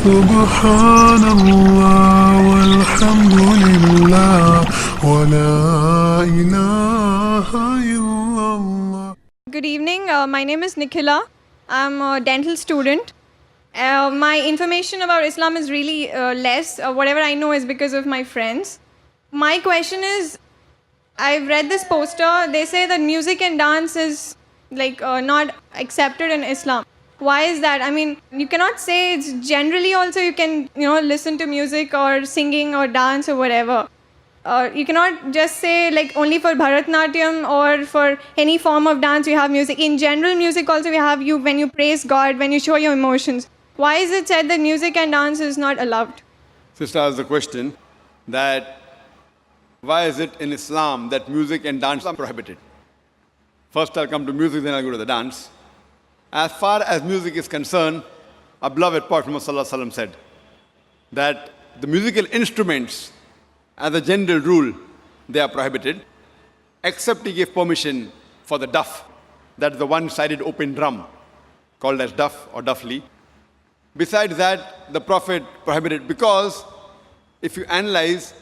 سبحان الله والحمد لله ولا إله إلا الله. Good evening. My name is Nikhila. I'm a dental student. My information about Islam is really less. Whatever I know is because of my friends. My question is, I've read this poster. They say that music and dance is not accepted in Islam. Why is that? I mean, you cannot say it's generally also you can listen to music or singing or dance or whatever. You cannot just say only for Bharatnatyam or for any form of dance you have music. In general music also we have you when you praise God, when you show your emotions. Why is it said that music and dance is not allowed? Sister asked the question that why is it in Islam that music and dance are prohibited? First I'll come to music, then I'll go to the dance. As far as music is concerned, our beloved Prophet Muhammad said that the musical instruments, as a general rule, they are prohibited, except he gave permission for the duff. That's the one-sided open drum, called as duff or duffli. Besides that, the Prophet prohibited because if you analyze,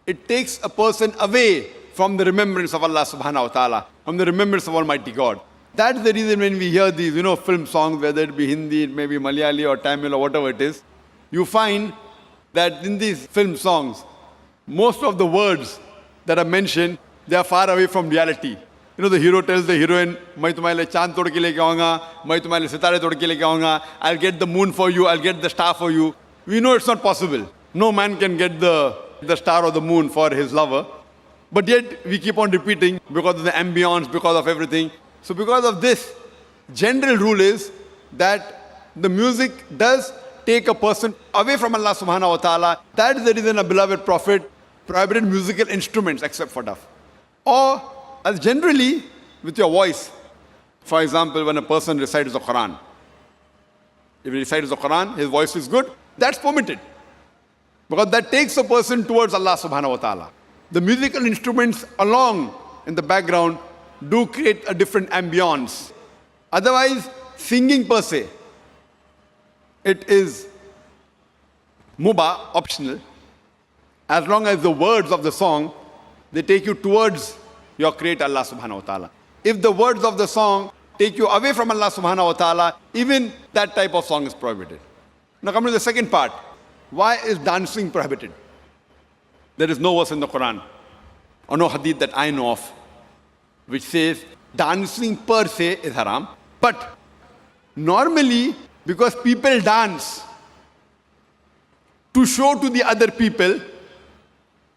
it takes a person away from the remembrance of Allah subhanahu wa ta'ala, from the remembrance of Almighty God. That's the reason when we hear these, film songs, whether it be Hindi, it may be Malayali or Tamil or whatever it is, you find that in these film songs, most of the words that are mentioned, they are far away from reality. The hero tells the heroine, "Main tumhare chand tod ke leke aunga, main tumhare sitare tod ke leke aunga, I'll get the moon for you, I'll get the star for you." We know it's not possible. No man can get the star or the moon for his lover. But yet, we keep on repeating because of the ambience, because of everything. So because of this, general rule is that the music does take a person away from Allah subhanahu wa ta'ala. That is the reason a beloved Prophet prohibited musical instruments except for duff. Or as generally with your voice. For example, when a person recites the Quran. If he recites the Quran, his voice is good, that's permitted. Because that takes a person towards Allah subhanahu wa ta'ala. The musical instruments along in the background do create a different ambience. Otherwise, singing per se, it is mubah, optional, as long as the words of the song, they take you towards your creator Allah subhanahu wa ta'ala. If the words of the song take you away from Allah subhanahu wa ta'ala, even that type of song is prohibited. Now come to the second part. Why is dancing prohibited? There is no verse in the Quran or no hadith that I know of which says dancing per se is haram. But normally, because people dance to show to the other people,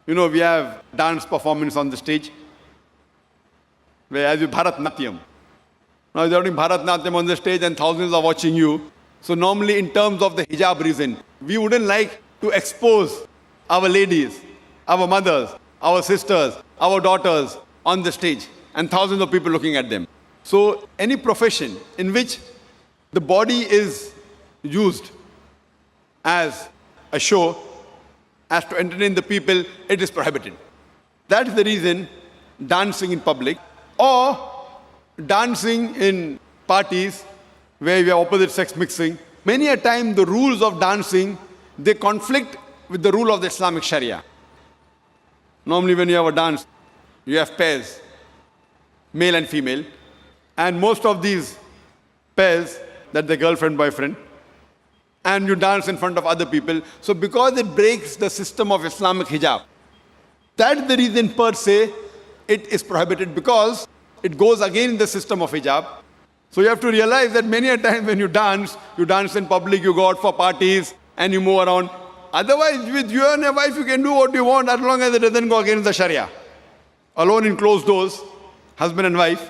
we have dance performance on the stage, where as you Bharatnatyam. Now you're doing Bharatnatyam on the stage and thousands are watching you. So normally in terms of the hijab reason, we wouldn't like to expose our ladies, our mothers, our sisters, our daughters on the stage and thousands of people looking at them. So any profession in which the body is used as a show, as to entertain the people, it is prohibited. That is the reason dancing in public or dancing in parties where we have opposite sex mixing, many a time the rules of dancing, they conflict with the rule of the Islamic Sharia. Normally when you have a dance, you have pairs, male and female, and most of these pairs, that's the girlfriend, boyfriend, and you dance in front of other people. So because it breaks the system of Islamic hijab, that's the reason per se it is prohibited, because it goes against the system of hijab. So you have to realize that many a time when you dance in public, you go out for parties and you move around. Otherwise, with you and your wife, you can do what you want as long as it doesn't go against the Sharia. Alone in closed doors, husband and wife,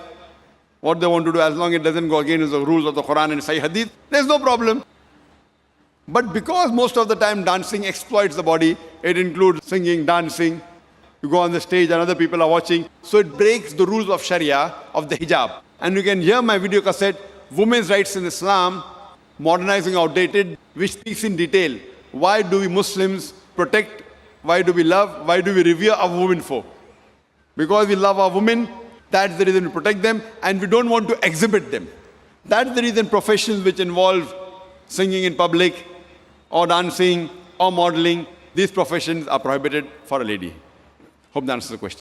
what they want to do, as long as it doesn't go against the rules of the Quran and Sahih Hadith, there's no problem. But because most of the time dancing exploits the body, it includes singing, dancing, you go on the stage and other people are watching, so it breaks the rules of Sharia, of the hijab. And you can hear my video cassette, Women's Rights in Islam, Modernizing Outdated, which speaks in detail. Why do we Muslims protect, why do we love, why do we revere our women for? Because we love our women, that's the reason we protect them, and we don't want to exhibit them. That's the reason professions which involve singing in public, or dancing, or modeling, these professions are prohibited for a lady. Hope that answers the question.